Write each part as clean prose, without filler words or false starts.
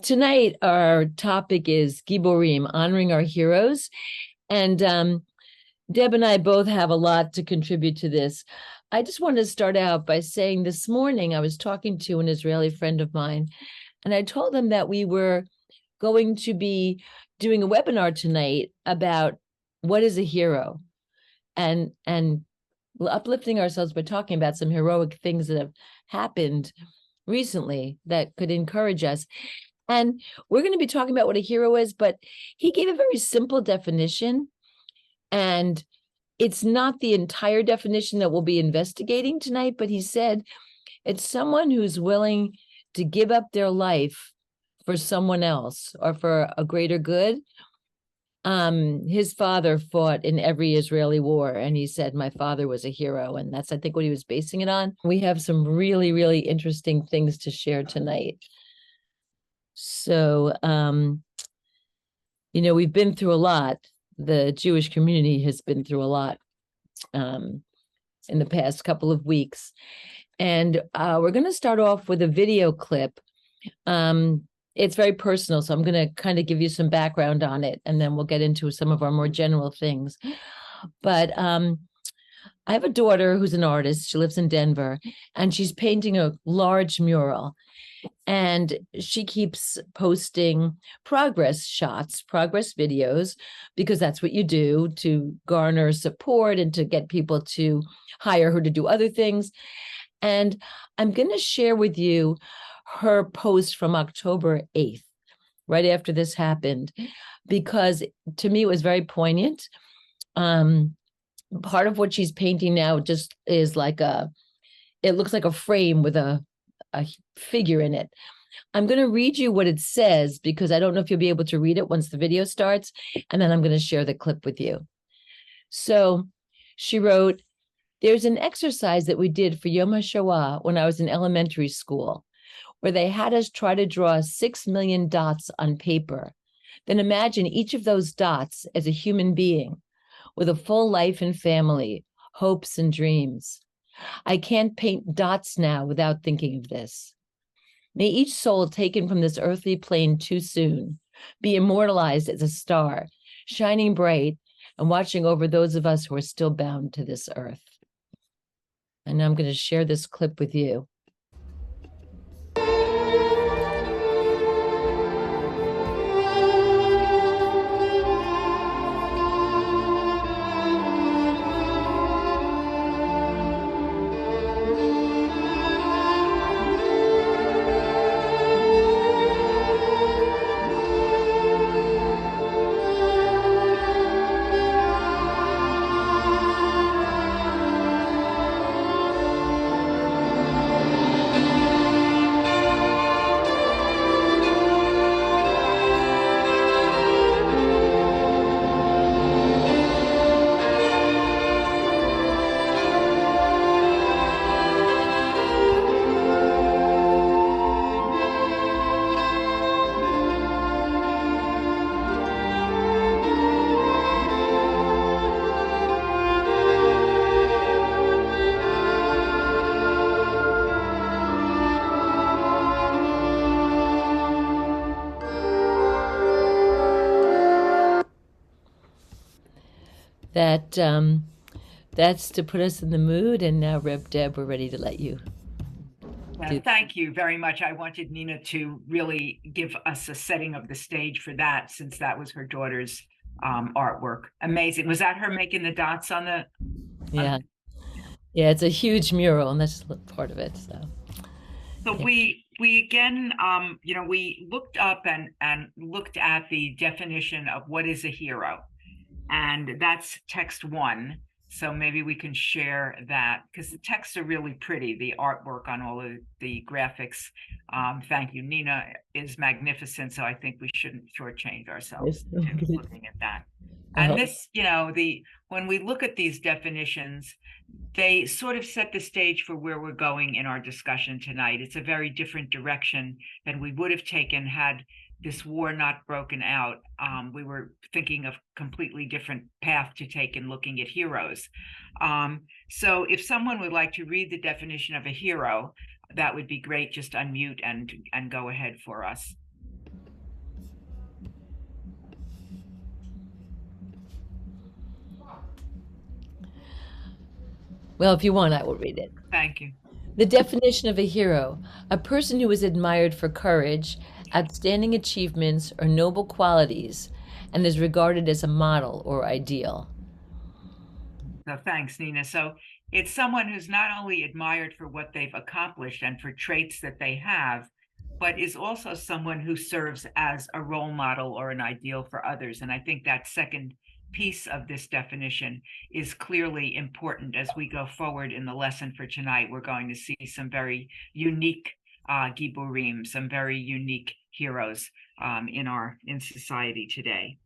Tonight, our topic is Giborim, honoring our heroes. And Deb and I both have a lot to contribute to this. I just wanted to start out by saying this morning I was talking to an Israeli friend of mine, and I told him that we were going to be doing a webinar tonight about what is a hero and uplifting ourselves by talking about some heroic things that have happened recently that could encourage us. And we're going to be talking about what a hero is, but he gave a very simple definition. And it's not the entire definition that we'll be investigating tonight, but he said it's someone who's willing to give up their life for someone else or for a greater good. His father fought in every Israeli war, and he said, my father was a hero. And that's, I think, what he was basing it on. We have some really, really interesting things to share tonight. So, we've been through a lot. The Jewish community has been through a lot in the past couple of weeks. And we're going to start off with a video clip. It's very personal, so I'm going to kind of give you some background on it, and then we'll get into some of our more general things. But I have a daughter who's an artist. She lives in Denver, and she's painting a large mural. And she keeps posting progress shots, progress videos, because that's what you do to garner support and to get people to hire her to do other things. And I'm going to share with you her post from October 8th, right after this happened, because to me it was very poignant. Part of what she's painting now just is it looks like a frame with a figure in it. I'm going to read you what it says because I don't know if you'll be able to read it once the video starts, and then I'm going to share the clip with you. So she wrote, there's an exercise that we did for Yom HaShoah when I was in elementary school, where they had us try to draw 6 million dots on paper. Then imagine each of those dots as a human being with a full life and family, hopes and dreams. I can't paint dots now without thinking of this. May each soul taken from this earthly plane too soon be immortalized as a star, shining bright and watching over those of us who are still bound to this earth. And I'm going to share this clip with you. That's to put us in the mood. And now, Reb Deb, we're ready to let you do. Thank you very much. I wanted Nina to really give us a setting of the stage for that, since that was her daughter's artwork. Amazing. Was that her making the dots on the? Yeah. Yeah, it's a huge mural, and that's just part of it. So yeah. we again, we looked up and looked at the definition of what is a hero. And that's text 1. So maybe we can share that because the texts are really pretty. The artwork on all of the graphics, thank you, Nina, is magnificent. So I think we shouldn't shortchange ourselves looking at that. And this, when we look at these definitions, they sort of set the stage for where we're going in our discussion tonight. It's a very different direction than we would have taken had this war not broken out. We were thinking of completely different path to take in looking at heroes. So if someone would like to read the definition of a hero, that would be great. Just unmute and go ahead for us. Well, if you want, I will read it. Thank you. The definition of a hero: a person who is admired for courage, outstanding achievements, or noble qualities, and is regarded as a model or ideal. So thanks, Nina. So it's someone who's not only admired for what they've accomplished and for traits that they have, but is also someone who serves as a role model or an ideal for others. And I think that second piece of this definition is clearly important as we go forward in the lesson for tonight. We're going to see some very unique Giborim, some very unique heroes in society today.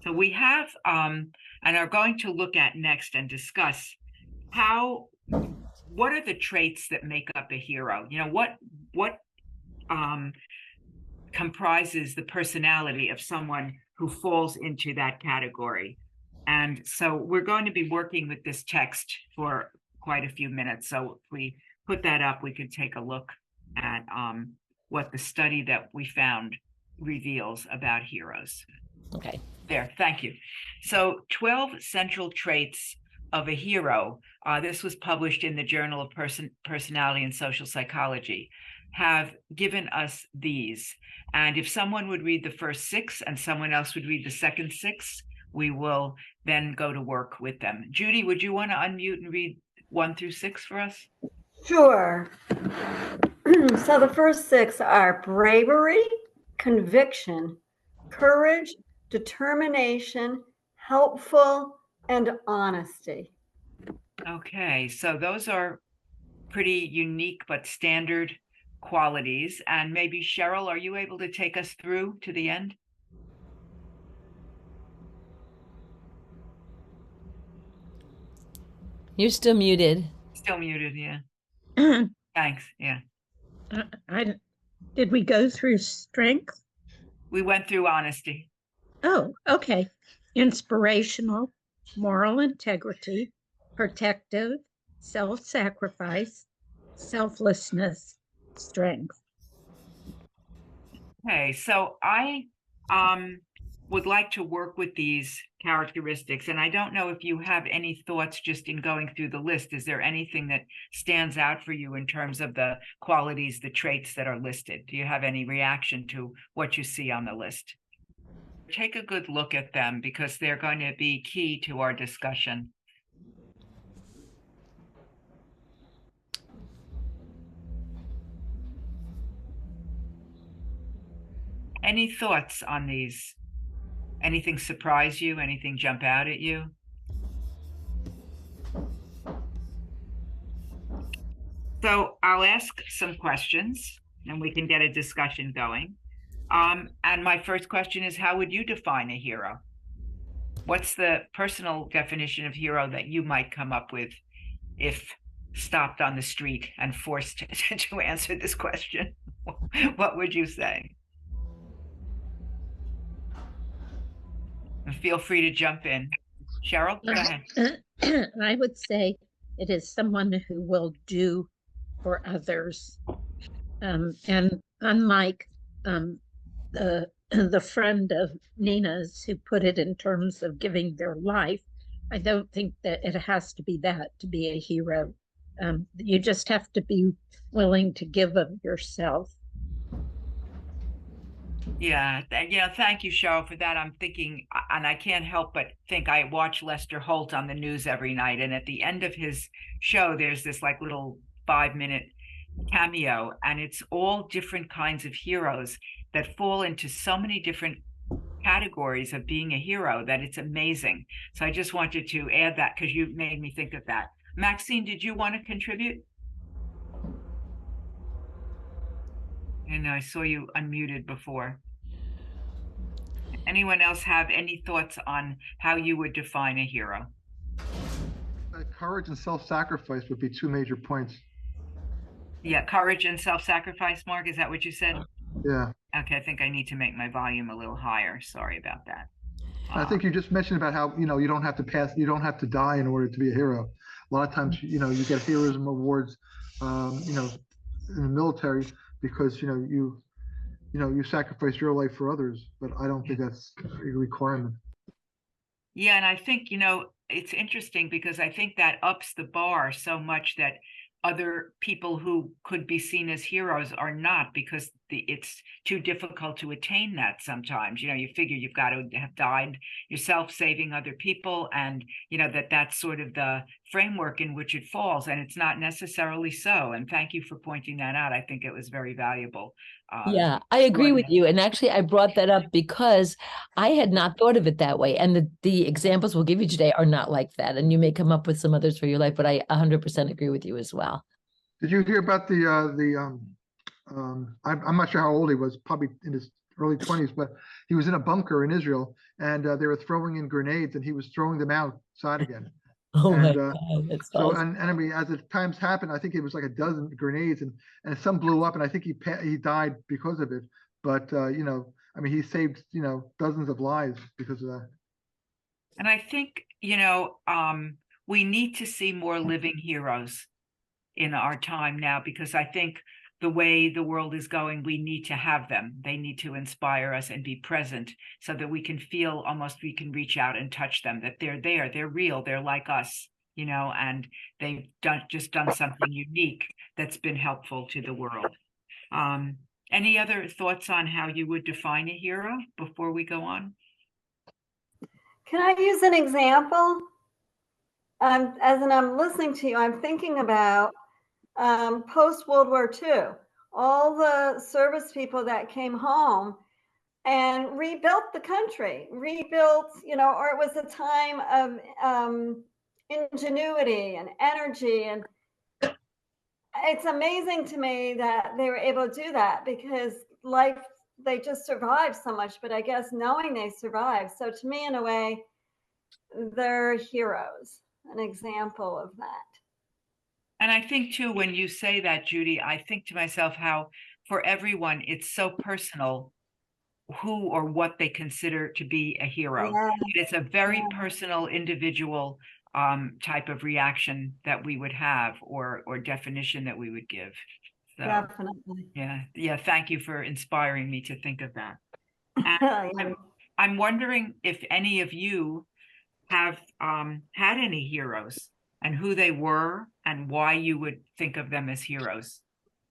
So we have and are going to look at next and discuss what are the traits that make up a hero? What um, comprises the personality of someone who falls into that category. And so we're going to be working with this text for quite a few minutes. So if we put that up, we could take a look at what the study that we found reveals about heroes. Okay. There, thank you. So 12 central traits of a hero, this was published in the Journal of Personality and Social Psychology, have given us these. And if someone would read the first 6 and someone else would read the second 6, we will then go to work with them. Judy, would you want to unmute and read 1 through 6 for us? Sure. So the first 6 are bravery, conviction, courage, determination, helpful, and honesty. Okay, so those are pretty unique but standard qualities. And maybe Cheryl, are you able to take us through to the end? You're still muted. Still muted, yeah. Thanks, yeah. Did we go through strength? We went through honesty. Oh, okay. Inspirational, moral integrity, protective, self-sacrifice, selflessness, strength. Okay, so I would like to work with these characteristics. And I don't know if you have any thoughts just in going through the list. Is there anything that stands out for you in terms of the qualities, the traits that are listed? Do you have any reaction to what you see on the list? Take a good look at them because they're going to be key to our discussion. Any thoughts on these? Anything surprise you? Anything jump out at you? So I'll ask some questions and we can get a discussion going. And my first question is, how would you define a hero? What's the personal definition of hero that you might come up with if stopped on the street and forced to answer this question? What would you say? And feel free to jump in. Cheryl, go ahead. I would say it is someone who will do for others. And unlike the friend of Nina's who put it in terms of giving their life, I don't think that it has to be that to be a hero. You just have to be willing to give of yourself. Yeah, thank you, Cheryl, for that. I'm thinking, and I can't help but think I watch Lester Holt on the news every night. And at the end of his show, there's this like little 5-minute cameo, and it's all different kinds of heroes that fall into so many different categories of being a hero that it's amazing. So I just wanted to add that because you made me think of that. Maxine, did you want to contribute? And I saw you unmuted before. Anyone else have any thoughts on how you would define a hero? Courage and self-sacrifice would be 2 major points. Yeah, courage and self-sacrifice, Mark, is that what you said? Yeah. Okay, I think I need to make my volume a little higher. Sorry about that. I think you just mentioned about how, you don't have to die in order to be a hero. A lot of times, you get heroism awards, in the military because, you sacrifice your life for others, but I don't think that's a requirement. Yeah, and I think, it's interesting because I think that ups the bar so much that other people who could be seen as heroes are not, because it's too difficult to attain that sometimes. You figure you've got to have died yourself saving other people, and that's sort of the framework in which it falls, and it's not necessarily so. And thank you for pointing that out. I think it was very valuable. Yeah, I agree with Extraordinary. you. And actually, I brought that up because I had not thought of it that way. And the examples we'll give you today are not like that. And you may come up with some others for your life, but I 100% agree with you as well. Did you hear about I'm not sure how old he was, probably in his early 20s, but he was in a bunker in Israel, and they were throwing in grenades, and he was throwing them outside again. Oh my And God, that's so, awesome. and I mean, as the times happened, I think it was like a dozen grenades, and some blew up, and I think he died because of it. But I mean, he saved dozens of lives because of that. And I think, we need to see more living heroes in our time now, because I think the way the world is going, we need to have them. They need to inspire us and be present so that we can feel almost we can reach out and touch them, that they're there, they're real, they're like us, and they've done something unique that's been helpful to the world. Any other thoughts on how you would define a hero before we go on? Can I use an example? As I'm listening to you, I'm thinking about post World War II, all the service people that came home and rebuilt the country, or it was a time of ingenuity and energy. And it's amazing to me that they were able to do that, because they just survived so much, but I guess knowing they survived. So to me, in a way, they're heroes, an example of that. And I think too, when you say that, Judy, I think to myself how for everyone, it's so personal who or what they consider to be a hero. Yeah, It's a very yeah. personal, individual type of reaction that we would have, or definition that we would give. So Definitely. yeah, thank you for inspiring me to think of that. And Yeah. I'm wondering if any of you have had any heroes, and who they were, and why you would think of them as heroes.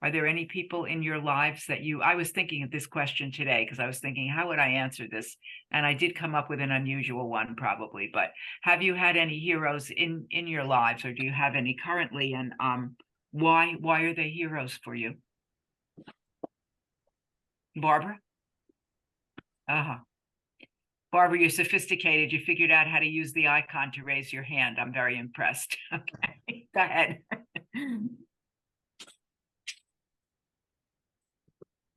Are there any people in your lives that I was thinking of this question today because I was thinking, how would I answer this? And I did come up with an unusual one probably, but have you had any heroes in your lives, or do you have any currently? And why are they heroes for you? Barbara? Uh-huh. Barbara, you're sophisticated. You figured out how to use the icon to raise your hand. I'm very impressed. Okay, go ahead.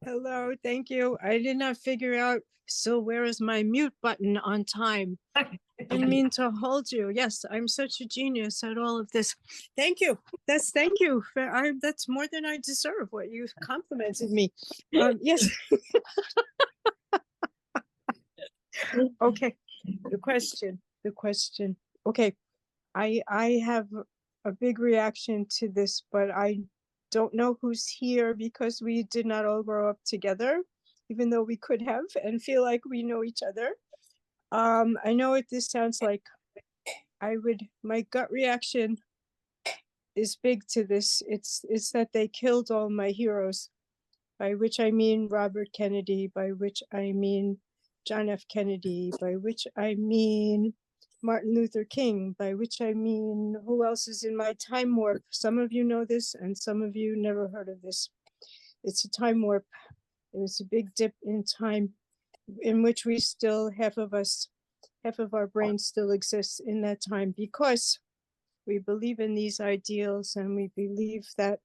Hello, thank you. I did not figure out, so where is my mute button on time? Didn't mean to hold you. Yes, I'm such a genius at all of this. Thank you. Thank you. That's more than I deserve, what you complimented me. Yes. Okay. The question. Okay. I have a big reaction to this, but I don't know who's here because we did not all grow up together, even though we could have and feel like we know each other. I know what this sounds like. My gut reaction is big to this. It's that they killed all my heroes, by which I mean Robert Kennedy, by which I mean John F. Kennedy, by which I mean Martin Luther King, by which I mean, who else is in my time warp? Some of you know this, and some of you never heard of this. It's a time warp. It was a big dip in time in which we still, half of our brain still exists in that time, because we believe in these ideals, and we believe that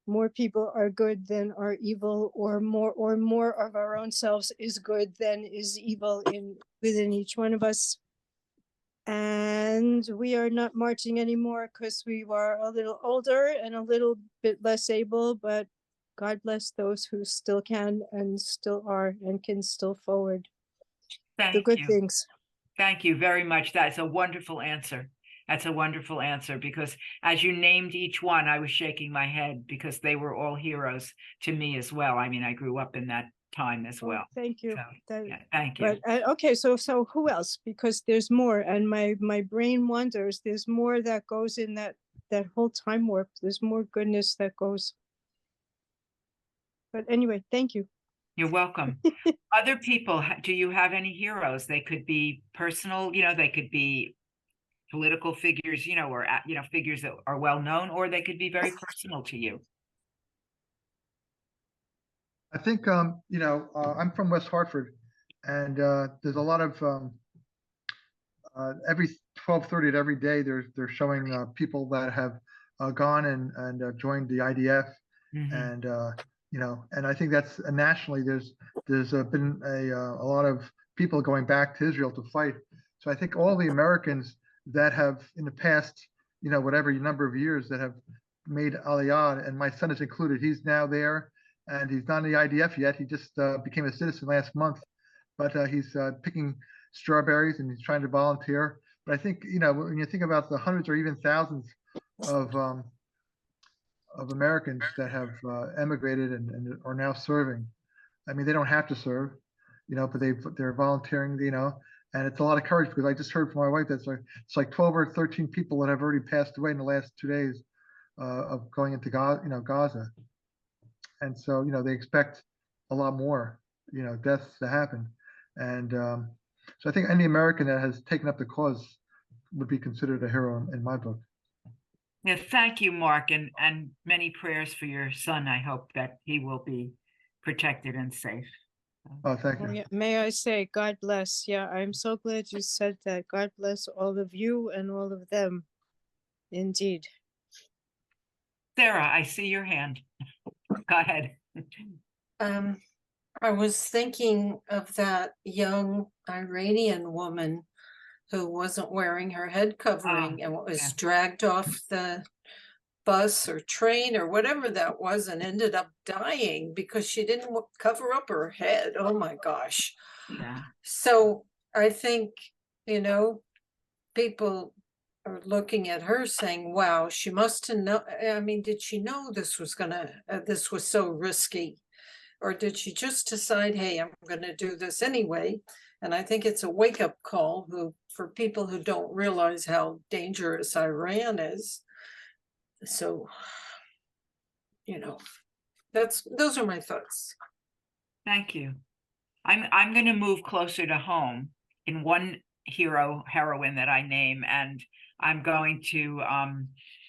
more people are good than are evil, or more of our own selves is good than is evil within each one of us. And we are not marching anymore because we are a little older and a little bit less able, but God bless those who still can and still are and can still forward the good things. Thank you very much. That's a wonderful answer. That's a wonderful answer, because as you named each one, I was shaking my head because they were all heroes to me as well. I mean, I grew up in that time as Oh, well. thank you. So, That, yeah, thank you. but okay, so who else? Because there's more, and my brain wonders. There's more that goes in that whole time warp. There's more goodness that goes. But anyway, thank you. You're welcome. Other people, do you have any heroes? They could be personal, they could be political figures, or figures that are well known, or they could be very personal to you. I think, I'm from West Hartford, and there's a lot of every 12:30 at every day. They're showing people that have gone and joined the IDF, and and I think that's nationally. There's been a lot of people going back to Israel to fight. So I think all the Americans that have in the past, whatever number of years that have made Aliyah, and my son is included. He's now there, and he's not in the IDF yet. He just became a citizen last month, but he's picking strawberries and he's trying to volunteer. But I think, when you think about the hundreds or even thousands of Americans that have emigrated and are now serving. I mean, they don't have to serve, but they're volunteering, and it's a lot of courage because I just heard from my wife that it's like 12 or 13 people that have already passed away in the last 2 days of going into Gaza. And so, they expect a lot more, deaths to happen. And so I think any American that has taken up the cause would be considered a hero in my book. Yeah, thank you, Mark, and many prayers for your son. I hope that he will be protected and safe. Oh, thank Oh, you. yeah. May I say, God bless. Yeah, I'm so glad you said that. God bless all of you and all of them. Indeed. Sarah, I see your hand. Go ahead. I was thinking of that young Iranian woman who wasn't wearing her head covering and was yeah. dragged off the bus or train or whatever that was and ended up dying because she didn't cover up her head. Oh my gosh. Yeah. So I think, people are looking at her saying, wow, she must have known. I mean, did she know this was so risky? Or did she just decide, hey, I'm going to do this anyway? And I think it's a wake-up call for people who don't realize how dangerous Iran is. So, those are my thoughts. Thank you. I'm going to move closer to home in one heroine that I name, and I'm going to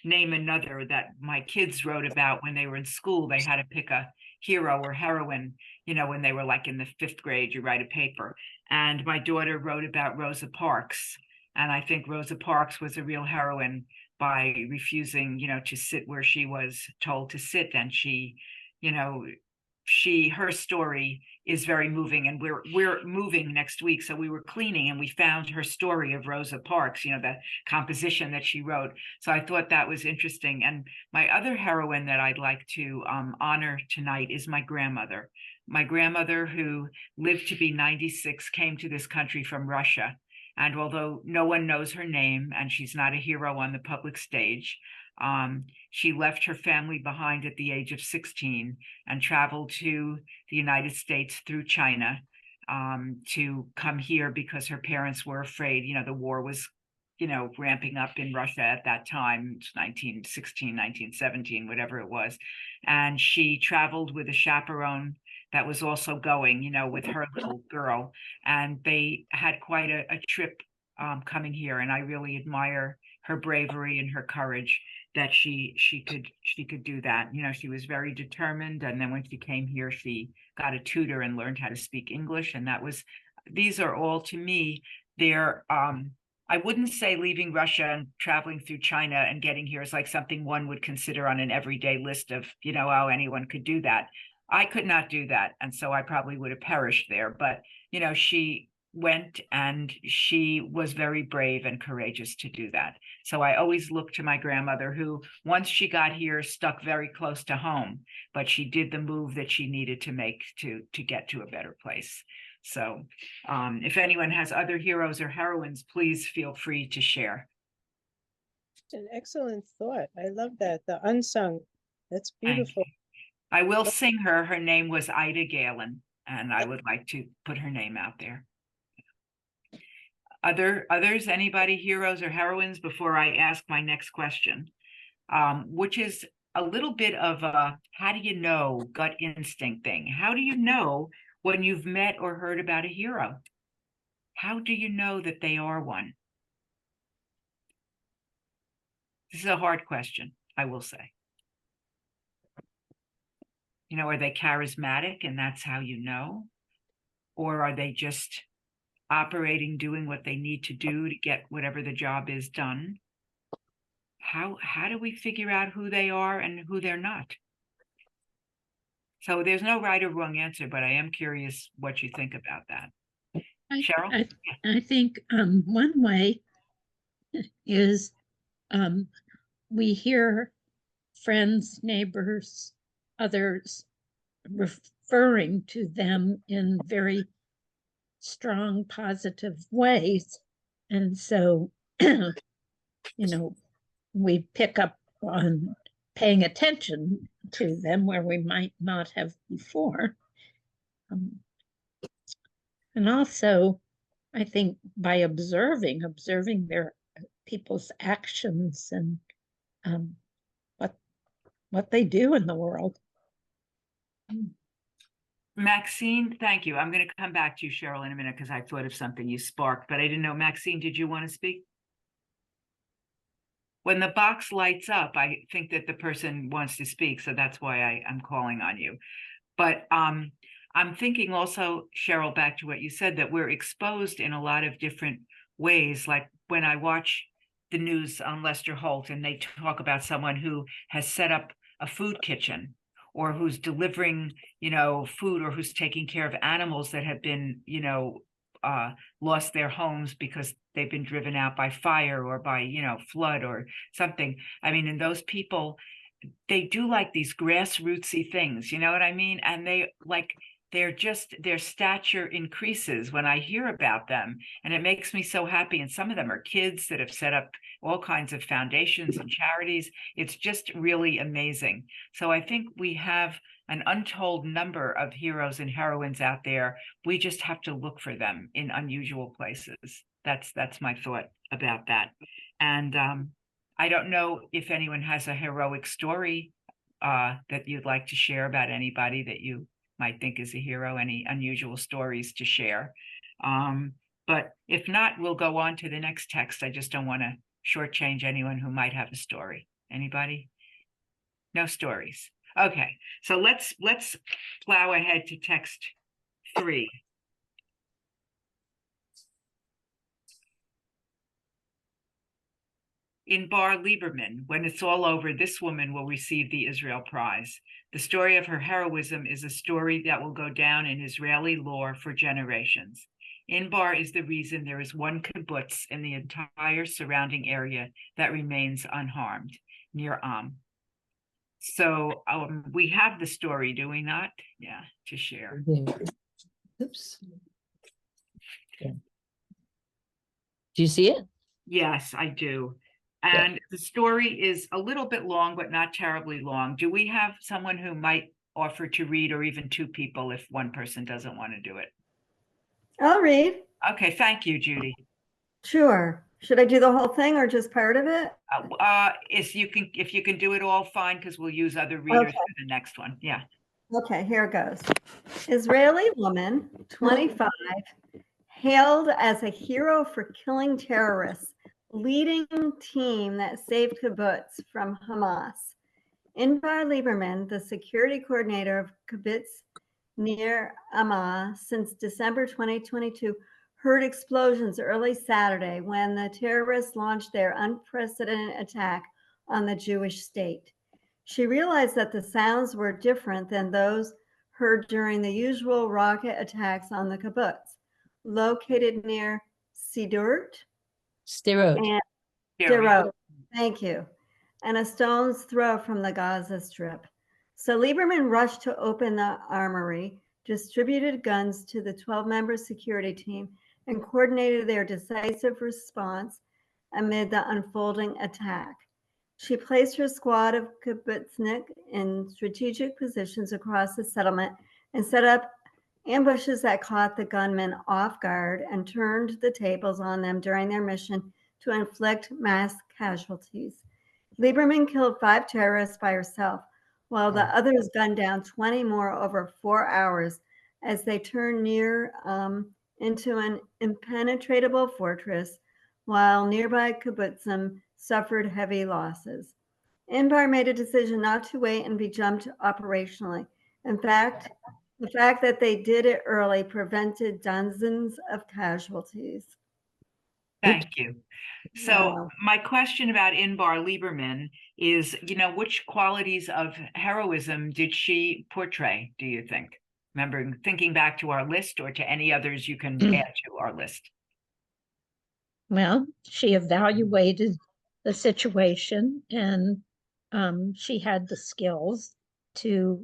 name another that my kids wrote about when they were in school. They had to pick a hero or heroine, when they were like in the 5th grade, you write a paper. And my daughter wrote about Rosa Parks. And I think Rosa Parks was a real heroine by refusing, to sit where she was told to sit. And she, her story is very moving, and we're moving next week. So we were cleaning and we found her story of Rosa Parks, the composition that she wrote. So I thought that was interesting. And my other heroine that I'd like to honor tonight is my grandmother. My grandmother, who lived to be 96, came to this country from Russia. And although no one knows her name and she's not a hero on the public stage, she left her family behind at the age of 16 and traveled to the United States through China to come here because her parents were afraid, the war was, ramping up in Russia at that time, 1916, 1917, whatever it was. And she traveled with a chaperone that was also going, with her little girl. And they had quite a trip coming here. And I really admire her bravery and her courage that she could do that. She was very determined. And then when she came here, she got a tutor and learned how to speak English. And these are all, to me, they're, I wouldn't say leaving Russia and traveling through China and getting here is like something one would consider on an everyday list of, oh, anyone could do that. I could not do that. And so I probably would have perished there. But, she went and she was very brave and courageous to do that. So I always look to my grandmother, who once she got here stuck very close to home, but she did the move that she needed to make to get to a better place. So if anyone has other heroes or heroines, please feel free to share. It's an excellent thought. I love that. The unsung. That's beautiful. I will sing her. Her name was Ida Galen. and I would like to put her name out there. Others, anybody, heroes or heroines, before I ask my next question, which is a little bit of a how do you know gut instinct thing. How do you know when you've met or heard about a hero? How do you know that they are one? This is a hard question, I will say. You know, are they charismatic and that's how you know? Or are they just operating, doing what they need to do to get whatever the job is done? How do we figure out who they are and who they're not? So there's no right or wrong answer, but I am curious what you think about that. Cheryl? I think one way is we hear friends, neighbors, others referring to them in very strong, positive ways. And so, you know, we pick up on paying attention to them where we might not have before. And also, I think by observing their people's actions and what they do in the world. Maxine, thank you. I'm going to come back to you, Cheryl, in a minute because I thought of something you sparked, but I didn't know. Maxine, did you want to speak? When the box lights up, I think that the person wants to speak, so that's why I'm calling on you. But I'm thinking also, Cheryl, back to what you said, that we're exposed in a lot of different ways. Like when I watch the news on Lester Holt and they talk about someone who has set up a food kitchen or who's delivering, you know, food, or who's taking care of animals that have been, you know, lost their homes because they've been driven out by fire or by, you know, flood or something. I mean, and those people, they do like these grassrootsy things, you know what I mean? And they like, they're just, their stature increases when I hear about them. And it makes me so happy. And some of them are kids that have set up all kinds of foundations and charities. It's just really amazing. So I think we have an untold number of heroes and heroines out there. We just have to look for them in unusual places. That's my thought about that. And I don't know if anyone has a heroic story that you'd like to share about anybody that you might think is a hero, any unusual stories to share. But if not, we'll go on to the next text. I just don't want to shortchange anyone who might have a story. Anybody? No stories. Okay, so let's plow ahead to text 3. In Bar Lieberman, when it's all over, this woman will receive the Israel Prize. The story of her heroism is a story that will go down in Israeli lore for generations. Inbar is the reason there is one kibbutz in the entire surrounding area that remains unharmed, near So we have the story, do we not? Yeah, to share. Oops. Yeah. Do you see it? Yes, I do. And the story is a little bit long, but not terribly long. Do we have someone who might offer to read, or even 2 people if one person doesn't want to do it? I'll read. Okay, thank you, Judy. Sure. Should I do the whole thing or just part of it? If you can do it all, fine, because we'll use other readers for the next one. Yeah. Okay, here it goes. Israeli woman, 25, hailed as a hero for killing terrorists, leading team that saved kibbutz from Hamas. Inbar Lieberman, the security coordinator of kibbutz near Amma since December 2022, heard explosions early Saturday when the terrorists launched their unprecedented attack on the Jewish state. She realized that the sounds were different than those heard during the usual rocket attacks on the kibbutz, located near Sderot. Thank you. And a stone's throw from the Gaza Strip. So Lieberman rushed to open the armory, distributed guns to the 12-member security team, and coordinated their decisive response amid the unfolding attack. She placed her squad of kibbutznik in strategic positions across the settlement and set up ambushes that caught the gunmen off guard and turned the tables on them during their mission to inflict mass casualties. Lieberman killed 5 terrorists by herself, while the others gunned down 20 more over 4 hours as they turned near into an impenetrable fortress, while nearby kibbutzim suffered heavy losses. Inbar made a decision not to wait and be jumped operationally. In fact, the fact that they did it early prevented dozens of casualties. Thank you. So Wow. my question about Inbar Lieberman is, which qualities of heroism did she portray, do you think? Remember, thinking back to our list or to any others you can add to our list. Well, she evaluated the situation, and she had the skills to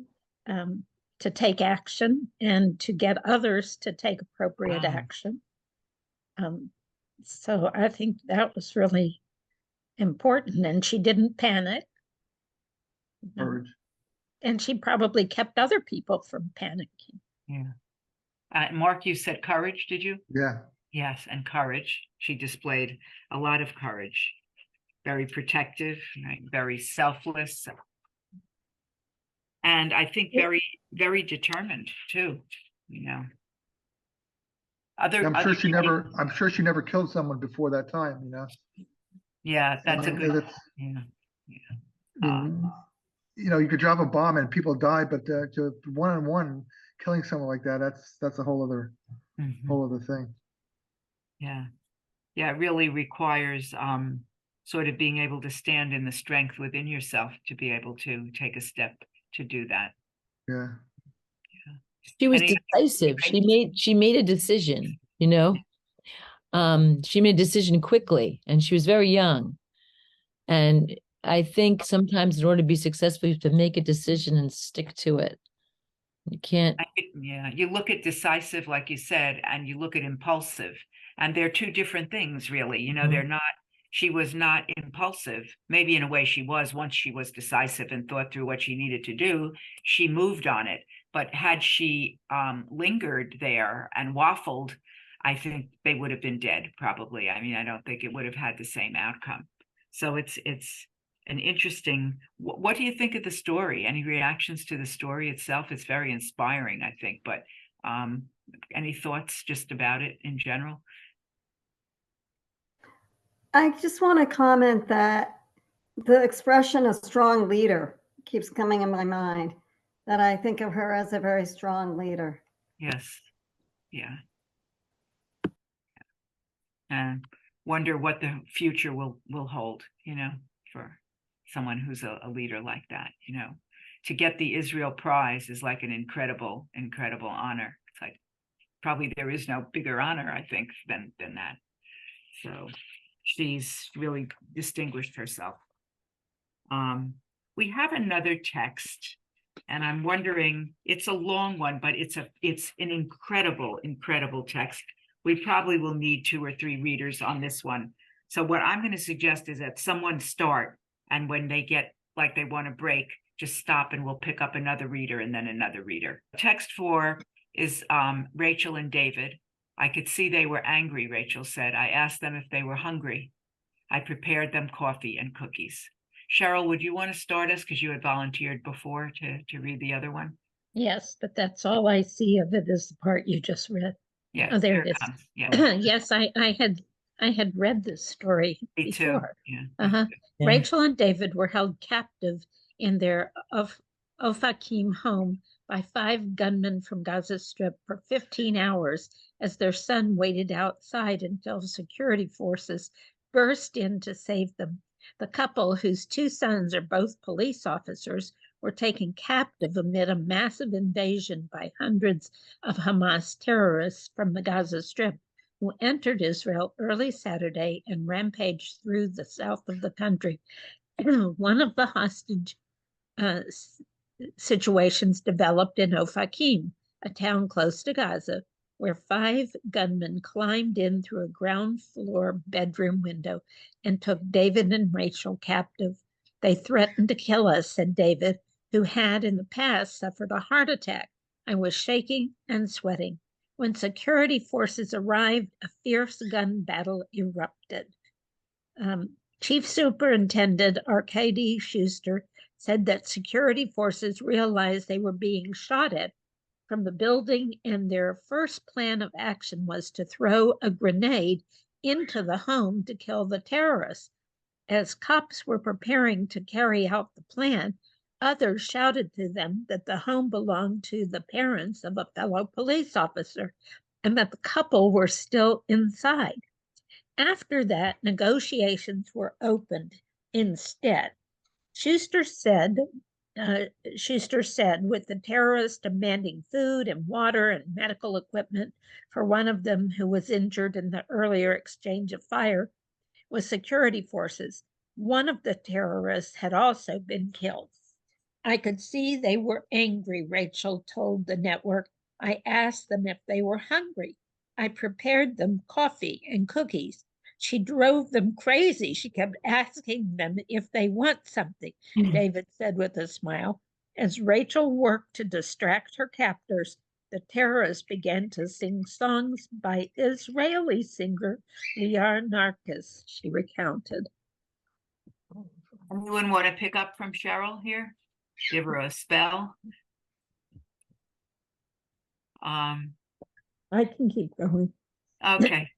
take action and to get others to take appropriate action. So I think that was really important, and she didn't panic. Courage. And she probably kept other people from panicking. Yeah. Mark, you said courage, did you? Yeah. Yes, and courage. She displayed a lot of courage. Very protective, right? Very selfless. And I think very, very determined too, I'm sure she never killed someone before that time, Yeah, that's a good. You could drop a bomb and people die, but to one-on-one killing someone like that, that's a whole other thing. Yeah. It really requires sort of being able to stand in the strength within yourself to be able to take a step to do that. Yeah. She was decisive. She made a decision, she made a decision quickly, and she was very young. And I think sometimes in order to be successful, you have to make a decision and stick to it. You can't. You look at decisive, like you said, and you look at impulsive, and they're two different things, really. They're not. She was not impulsive. Maybe in a way she was. Once she was decisive and thought through what she needed to do, she moved on it. But had she lingered there and waffled, I think they would have been dead, probably. I mean, I don't think it would have had the same outcome. So it's an interesting. What do you think of the story? Any reactions to the story itself? It's very inspiring, I think. But any thoughts just about it in general? I just want to comment that the expression "a strong leader" keeps coming in my mind, that I think of her as a very strong leader. Yes. Yeah. And wonder what the future will hold, for someone who's a leader like that. To get the Israel Prize is like an incredible honor. It's like probably there is no bigger honor, I think, than that. So she's really distinguished herself. We have another text, and I'm wondering, it's a long one, but it's an incredible text. We probably will need 2 or 3 readers on this one. So what I'm going to suggest is that someone start, and when they get like they want to break, just stop and we'll pick up another reader and then another reader. Text 4 is Rachel and David. I could see they were angry, Rachel said. I asked them if they were hungry. I prepared them coffee and cookies. Cheryl, would you want to start us, because you had volunteered before to read the other one? Yes, but that's all I see of it is the part you just read. Yeah. Oh, there it is. Yeah. Yes, I had read this story Me before. Too. Yeah. Yeah. Rachel and David were held captive in their Ofakim home by 5 gunmen from Gaza Strip for 15 hours as their son waited outside until security forces burst in to save them. The couple, whose 2 sons are both police officers, were taken captive amid a massive invasion by hundreds of Hamas terrorists from the Gaza Strip, who entered Israel early Saturday and rampaged through the south of the country. One of the hostage situations developed in Ofakim, a town close to Gaza, where 5 gunmen climbed in through a ground floor bedroom window and took David and Rachel captive. They threatened to kill us, said David, who had in the past suffered a heart attack. I was shaking and sweating. When security forces arrived, a fierce gun battle erupted. Chief Superintendent Arkady Schuster said that security forces realized they were being shot at from the building, and their first plan of action was to throw a grenade into the home to kill the terrorists. As cops were preparing to carry out the plan, others shouted to them that the home belonged to the parents of a fellow police officer and that the couple were still inside. After that, negotiations were opened instead. Schuster said, with the terrorists demanding food and water and medical equipment for one of them who was injured in the earlier exchange of fire with security forces. One of the terrorists had also been killed. I could see they were angry, Rachel told the network. I asked them if they were hungry. I prepared them coffee and cookies. She drove them crazy. She kept asking them if they want something, David said with a smile. As Rachel worked to distract her captors, the terrorists began to sing songs by Israeli singer Liar Narkis, she recounted. Anyone want to pick up from Cheryl here? Give her a spell. I can keep going. Okay.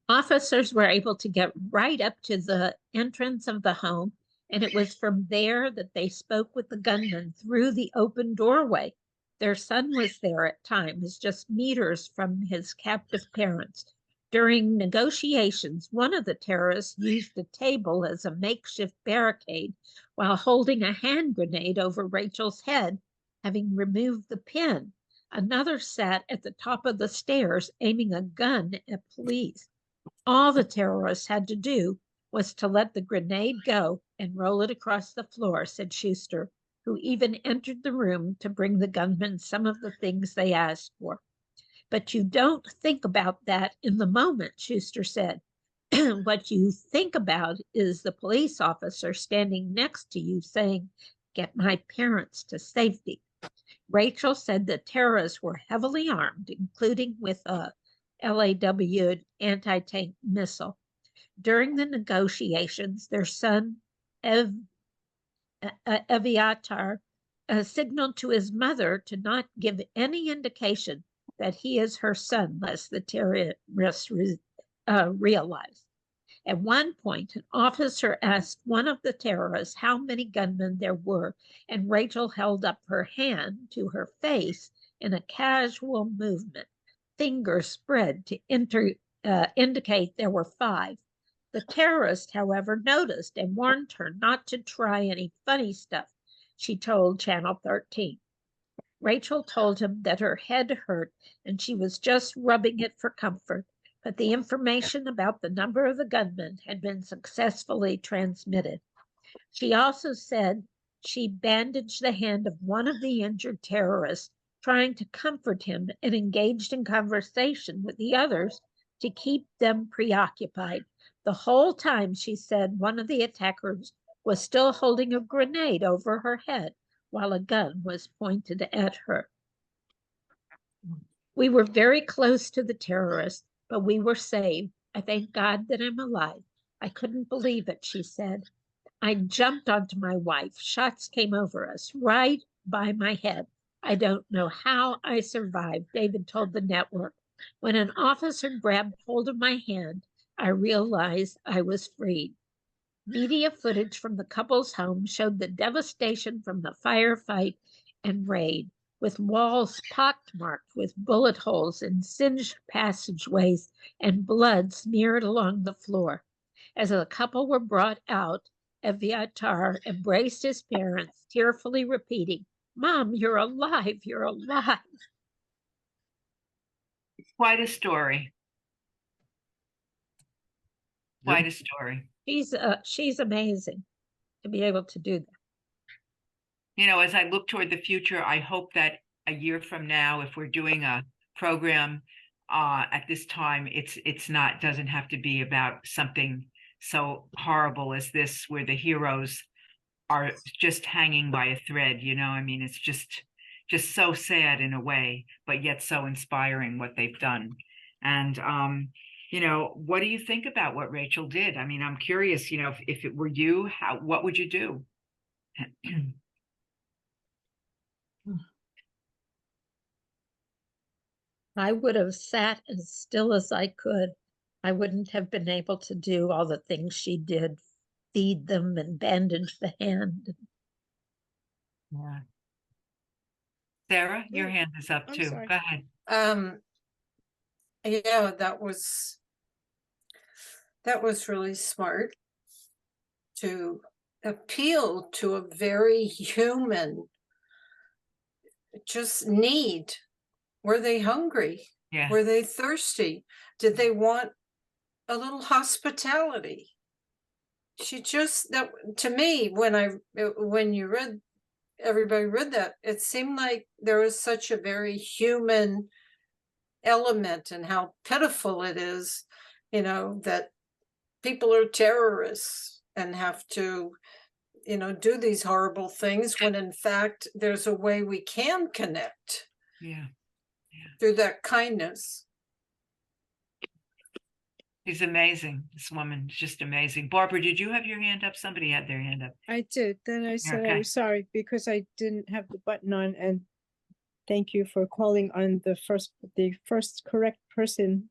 Officers were able to get right up to the entrance of the home, and it was from there that they spoke with the gunman through the open doorway. Their son was there at times, just meters from his captive parents. During negotiations, one of the terrorists used a table as a makeshift barricade while holding a hand grenade over Rachel's head, having removed the pin. Another sat at the top of the stairs, aiming a gun at police. All the terrorists had to do was to let the grenade go and roll it across the floor, said Schuster, who even entered the room to bring the gunmen some of the things they asked for. But you don't think about that in the moment, Schuster said. What you think about is the police officer standing next to you saying, "Get my parents to safety." Rachel said the terrorists were heavily armed, including with a LAW anti-tank missile. During the negotiations, their son, Eviatar, signaled to his mother to not give any indication that he is her son, lest the terrorists realize. At one point, an officer asked one of the terrorists how many gunmen there were, and Rachel held up her hand to her face in a casual movement, fingers spread to indicate there were 5. The terrorist, however, noticed and warned her not to try any funny stuff, she told Channel 13. Rachel told him that her head hurt and she was just rubbing it for comfort, but the information about the number of the gunmen had been successfully transmitted. She also said she bandaged the hand of one of the injured terrorists, trying to comfort him, and engaged in conversation with the others to keep them preoccupied. The whole time, she said, one of the attackers was still holding a grenade over her head while a gun was pointed at her. We were very close to the terrorists, but we were saved. I thank God that I'm alive. I couldn't believe it, she said. I jumped onto my wife. Shots came over us right by my head. I don't know how I survived, David told the network. When an officer grabbed hold of my hand, I realized I was freed. Media footage from the couple's home showed the devastation from the firefight and raid, with walls pockmarked with bullet holes and singed passageways and blood smeared along the floor. As the couple were brought out, Eviatar embraced his parents, tearfully repeating, "Mom, you're alive, you're alive." It's quite a story. Quite a story. She's amazing to be able to do that. You know, as I look toward the future, I hope that a year from now, if we're doing a program at this time, doesn't have to be about something so horrible as this, where the heroes are just hanging by a thread. You know, I mean, it's just just so sad in a way, but yet so inspiring what they've done. And what do you think about what Rachel did? I mean, I'm curious, if it were you, what would you do? I would have sat as still as I could. I wouldn't have been able to do all the things she did, feed them and bandage the hand. Yeah. Sarah, your Wait, hand is up I'm too. sorry. Go ahead. Yeah, that was really smart to appeal to a very human just need. Were they hungry? Yeah. Were they thirsty? Did they want a little hospitality? She just, that to me, when everybody read that, it seemed like there was such a very human element in how pitiful it is, that people are terrorists and have to, do these horrible things, when in fact there's a way we can connect. Yeah. Through that kindness. She's amazing. This woman is just amazing. Barbara, did you have your hand up? Somebody had their hand up. I did. Then I said I Okay. was sorry because I didn't have the button on, and thank you for calling on the first correct person.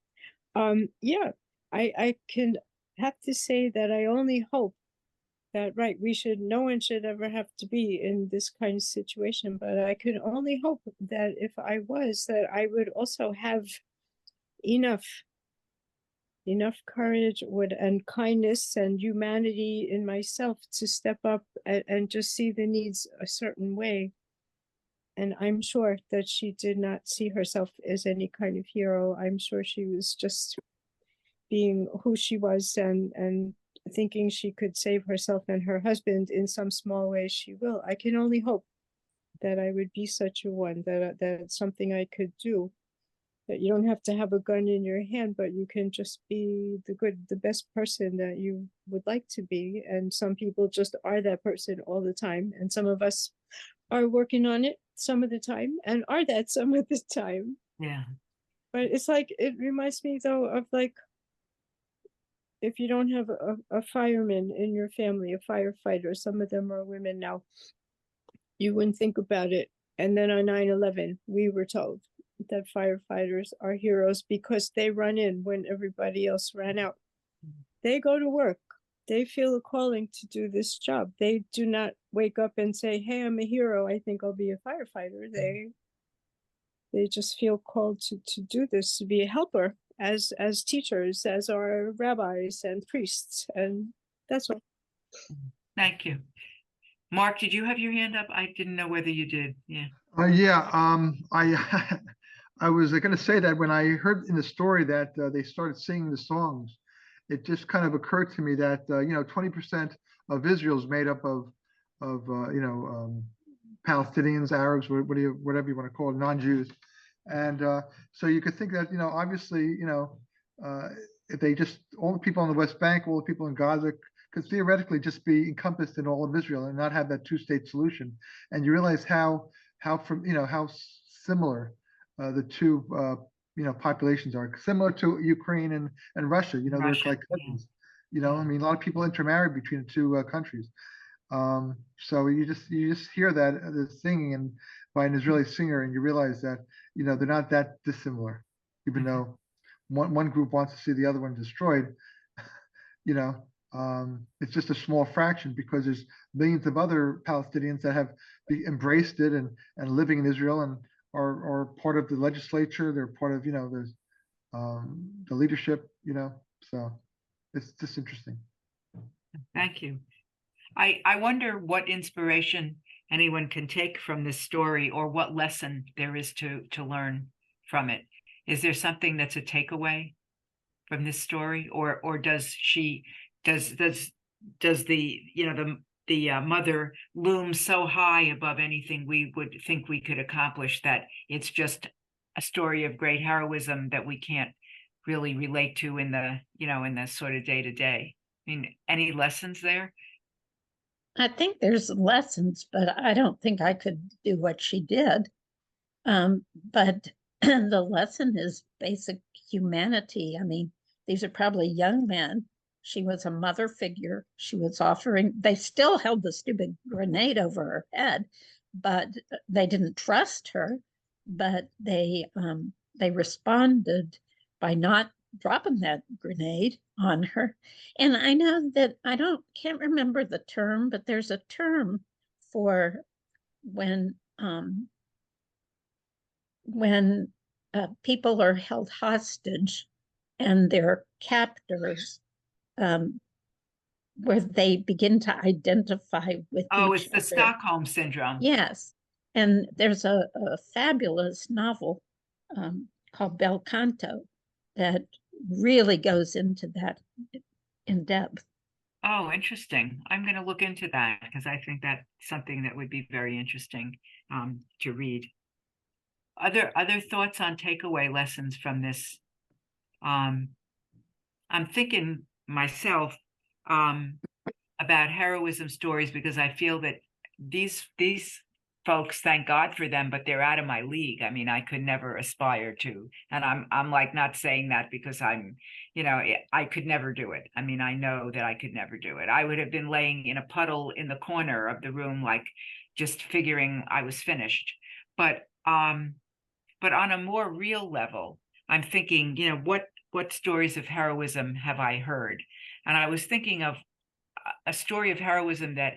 Yeah, I can have to say that I only hope that, right, no one should ever have to be in this kind of situation, but I can only hope that if I was, that I would also have enough courage and kindness and humanity in myself to step up and just see the needs a certain way. And I'm sure that she did not see herself as any kind of hero. I'm sure she was just being who she was and thinking she could save herself and her husband in some small way. She will. I can only hope that I would be such a one, that it's something I could do. That you don't have to have a gun in your hand, but you can just be the best person that you would like to be. And some people just are that person all the time. And some of us are working on it some of the time and are that some of the time. Yeah. But it's like, it reminds me though of like, if you don't have a fireman in your family, a firefighter, some of them are women now, you wouldn't think about it. And then on 9/11, we were told that firefighters are heroes because they run in when everybody else ran out. They go to work. They feel a calling to do this job. They do not wake up and say, hey, I'm a hero, I think I'll be a firefighter. They just feel called to do this, to be a helper as teachers, as our rabbis and priests. And that's all. Thank you. Mark, did you have your hand up? I didn't know whether you did. Yeah. I was going to say that when I heard in the story that they started singing the songs, it just kind of occurred to me that 20% of Israel is made up of Palestinians, Arabs, whatever you want to call it, non-Jews, and so you could think that obviously if they just, all the people on the West Bank, all the people in Gaza could theoretically just be encompassed in all of Israel and not have that two-state solution. And you realize how similar the two populations are, similar to Ukraine and Russia. They're like cousins. I mean, a lot of people intermarry between the two countries. So you just hear that the singing and by an Israeli singer, and you realize that they're not that dissimilar, even though one group wants to see the other one destroyed. It's just a small fraction because there's millions of other Palestinians that have embraced it and living in Israel and are part of the legislature. They're part of the leadership. So it's just interesting. Thank you. I wonder what inspiration anyone can take from this story, or what lesson there is to learn from it. Is there something that's a takeaway from this story, or does the mother loom so high above anything we would think we could accomplish that it's just a story of great heroism that we can't really relate to in the sort of day to day? I mean, any lessons there? I think there's lessons, but I don't think I could do what she did. But the lesson is basic humanity. I mean, these are probably young men. She was a mother figure. She was offering, they still held the stupid grenade over her head, but they didn't trust her. But they responded by not dropping that grenade on her. And I know that can't remember the term, but there's a term for when people are held hostage and their captors, where they begin to identify with Oh, each it's the other. Stockholm syndrome. Yes. And there's a fabulous novel called Bel Canto that really goes into that in depth. Oh, interesting. I'm going to look into that because I think that's something that would be very interesting to read. Other thoughts on takeaway lessons from this? I'm thinking myself about heroism stories because I feel that these folks, thank God for them, but they're out of my league. I mean, I could never aspire to, and I'm like not saying that because I'm, I could never do it. I mean, I know that I could never do it. I would have been laying in a puddle in the corner of the room, like just figuring I was finished. But on a more real level, I'm thinking, what stories of heroism have I heard? And I was thinking of a story of heroism that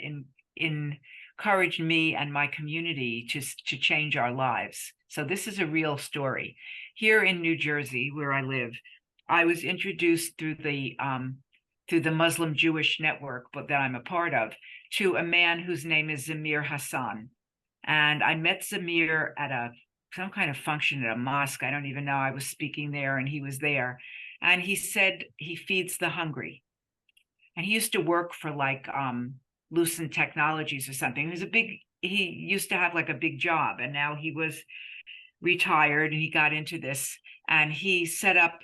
encouraged me and my community to change our lives. So this is a real story. Here in New Jersey, where I live, I was introduced through the Muslim Jewish network that I'm a part of to a man whose name is Zamir Hassan. And I met Zamir at some kind of function at a mosque. I don't even know. I was speaking there and he was there. And he said he feeds the hungry. And he used to work for like Lucent Technologies or something. He used to have like a big job, and now he was retired and he got into this, and he set up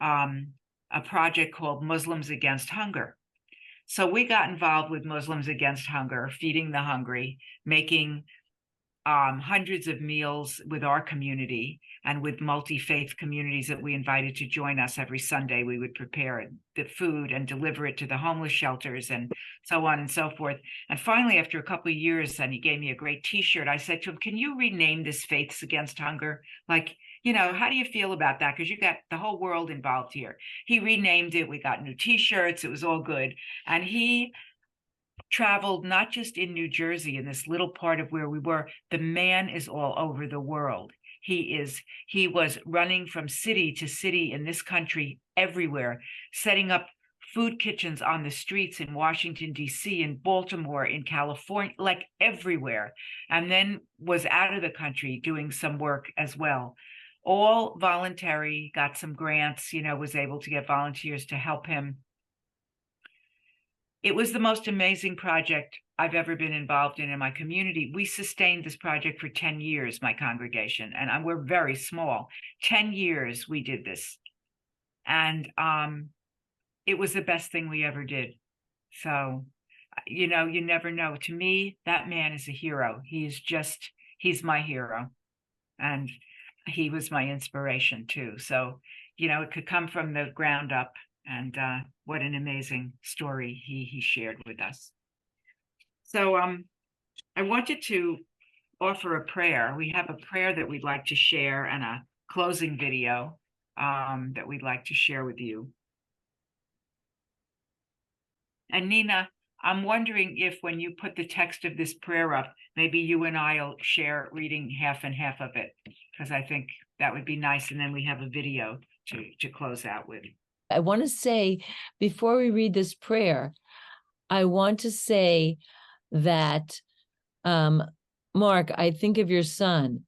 a project called Muslims Against Hunger. So we got involved with Muslims Against Hunger, feeding the hungry, making hundreds of meals with our community and with multi-faith communities that we invited to join us every Sunday. We would prepare the food and deliver it to the homeless shelters and so on and so forth. And finally, after a couple of years, and he gave me a great t-shirt, I said to him, can you rename this Faiths Against Hunger? Like, how do you feel about that? Because you got the whole world involved here. He renamed it. We got new t-shirts. It was all good. And he traveled not just in New Jersey, in this little part of where we were. The man is all over the world. He was running from city to city in this country, everywhere, setting up food kitchens on the streets in Washington, D.C., in Baltimore, in California, like everywhere, and then was out of the country doing some work as well. All voluntary, got some grants, was able to get volunteers to help him. It was the most amazing project I've ever been involved in my community. We sustained this project for 10 years, my congregation, and we're very small. 10 years we did this. And it was the best thing we ever did. So, you never know. To me, that man is a hero. He's my hero. And he was my inspiration too. So, it could come from the ground up. And what an amazing story he shared with us. So I wanted to offer a prayer. We have a prayer that we'd like to share and a closing video that we'd like to share with you. And Nina, I'm wondering if when you put the text of this prayer up, maybe you and I'll share reading half and half of it, because I think that would be nice. And then we have a video to close out with. I want to say, before we read this prayer, I want to say that, Mark, I think of your son.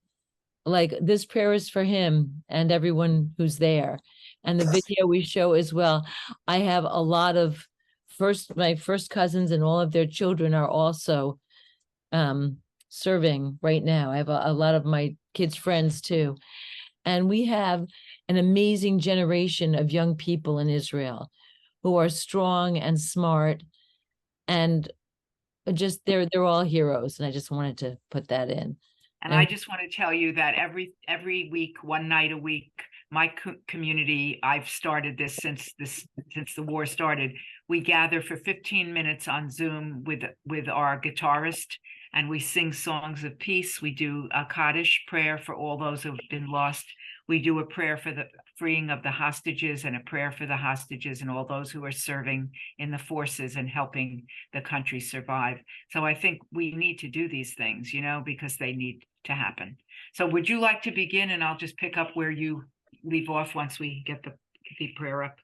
Like, this prayer is for him and everyone who's there. And the video we show as well. I have a lot of my first cousins and all of their children are also serving right now. I have a lot of my kids' friends too. And we have an amazing generation of young people in Israel who are strong and smart, and just they're all heroes. And I just wanted to put that in. And I just want to tell you that every week, one night a week, my community, I've started this since the war started. We gather for 15 minutes on Zoom with our guitarist, and we sing songs of peace. We do a Kaddish prayer for all those who have been lost. We do a prayer for the freeing of the hostages and a prayer for the hostages and all those who are serving in the forces and helping the country survive. So I think we need to do these things, because they need to happen. So would you like to begin? And I'll just pick up where you leave off once we get the prayer up.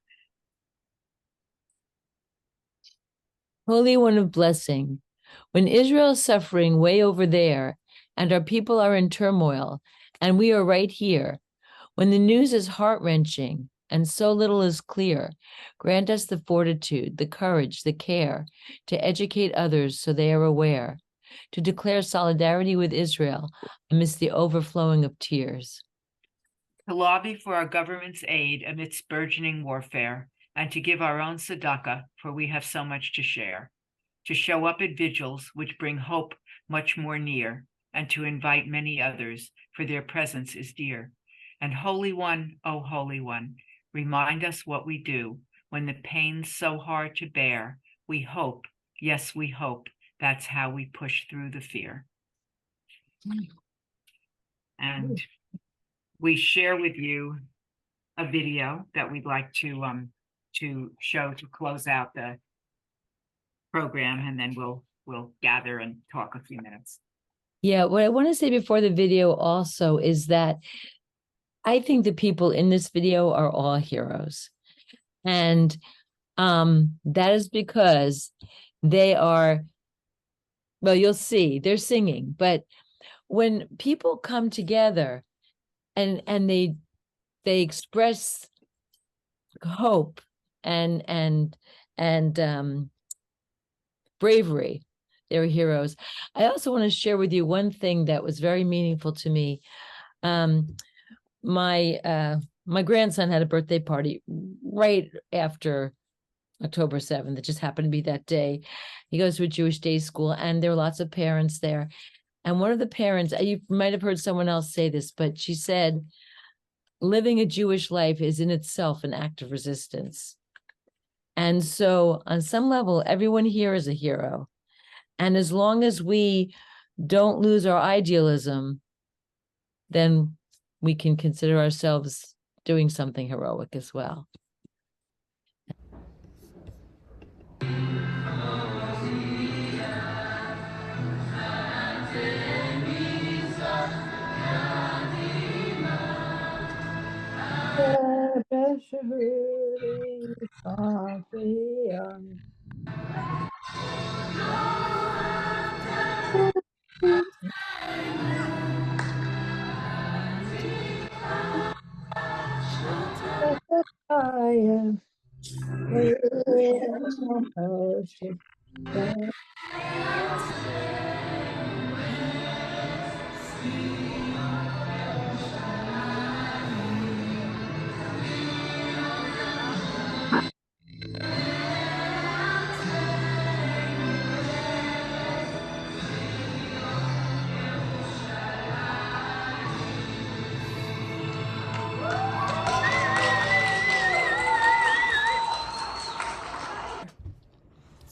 Holy One of blessing, when Israel is suffering way over there and our people are in turmoil and we are right here, when the news is heart-wrenching and so little is clear, grant us the fortitude, the courage, the care to educate others so they are aware, to declare solidarity with Israel amidst the overflowing of tears. To lobby for our government's aid amidst burgeoning warfare, and to give our own tzedakah, for we have so much to share. To show up at vigils which bring hope much more near, and to invite many others, for their presence is dear. And Holy One, oh Holy One, remind us what we do when the pain's so hard to bear. We hope, yes, we hope, that's how we push through the fear. And we share with you a video that we'd like to show to close out the program, and then we'll gather and talk a few minutes. Yeah, what I want to say before the video also is that I think the people in this video are all heroes. And that is because they are, well, you'll see, they're singing, but when people come together and they express hope and bravery, they're heroes. I also want to share with you one thing that was very meaningful to me. My grandson had a birthday party right after October 7th. It just happened to be that day. He goes to a Jewish day school, and there were lots of parents there. And one of the parents, you might have heard someone else say this, but she said, living a Jewish life is in itself an act of resistance. And so on some level, everyone here is a hero. And as long as we don't lose our idealism, then we can consider ourselves doing something heroic as well.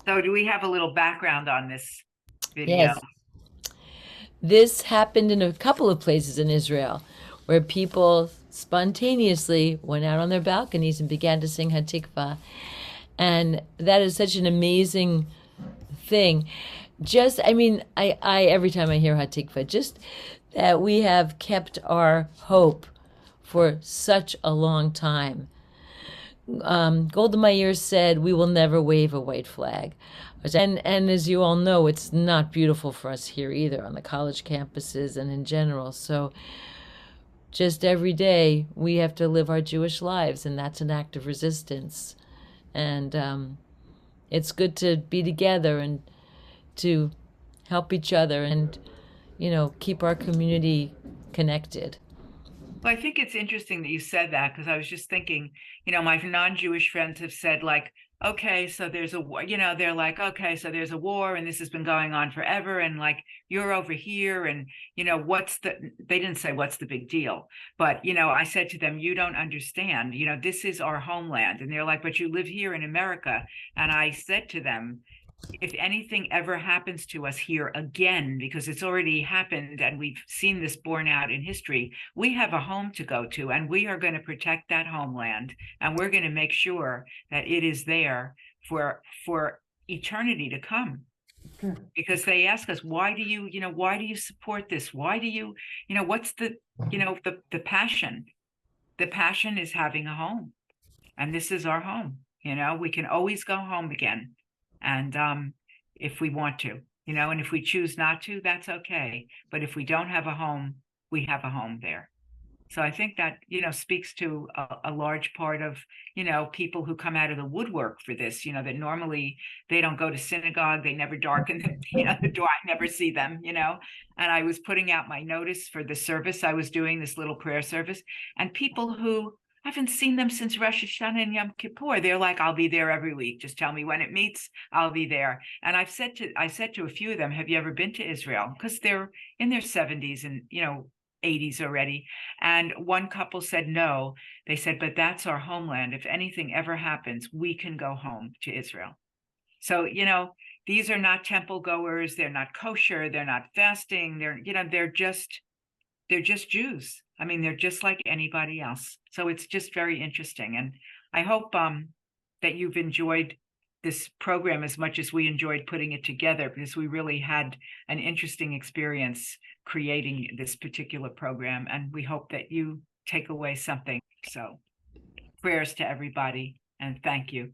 So do we have a little background on this video? Yes. This happened in a couple of places in Israel where people spontaneously went out on their balconies and began to sing Hatikvah. And that is such an amazing thing. I every time I hear Hatikvah, just that we have kept our hope for such a long time. Golda Meir said, we will never wave a white flag. And as you all know, it's not beautiful for us here either on the college campuses and in general. So just every day we have to live our Jewish lives, and that's an act of resistance. And it's good to be together and to help each other and, keep our community connected. Well, I think it's interesting that you said that, because I was just thinking, my non-Jewish friends have said, like, okay, so there's a war, you know, they're like, okay, so there's a war and this has been going on forever. And like, you're over here and, you know, they didn't say what's the big deal. But, you know, I said to them, you don't understand, you know, this is our homeland. And they're like, but you live here in America. And I said to them, if anything ever happens to us here again, because it's already happened and we've seen this borne out in history, we have a home to go to and we are going to protect that homeland and we're going to make sure that it is there for eternity to come. Because they ask us, why do you, you know, why do you support this? Why do you, you know, what's the, you know, the passion? The passion is having a home. And this is our home. You know, we can always go home again. And if we want to, you know, and if we choose not to, that's okay. But if we don't have a home, we have a home there. So I think that, you know, speaks to a large part of, you know, people who come out of the woodwork for this, you know, that normally they don't go to synagogue, they never darken the, you know, the door, I never see them, you know. And I was putting out my notice for the service I was doing, this little prayer service, and people who I haven't seen them since Rosh Hashanah and Yom Kippur. They're like, I'll be there every week. Just tell me when it meets, I'll be there. And I said to a few of them, have you ever been to Israel? Because they're in their 70s and, you know, 80s already. And one couple said no. They said, but that's our homeland. If anything ever happens, we can go home to Israel. So, you know, these are not temple goers. They're not kosher. They're not fasting. They're just Jews. I mean, they're just like anybody else. So it's just very interesting. And I hope that you've enjoyed this program as much as we enjoyed putting it together, because we really had an interesting experience creating this particular program. And we hope that you take away something. So prayers to everybody and thank you.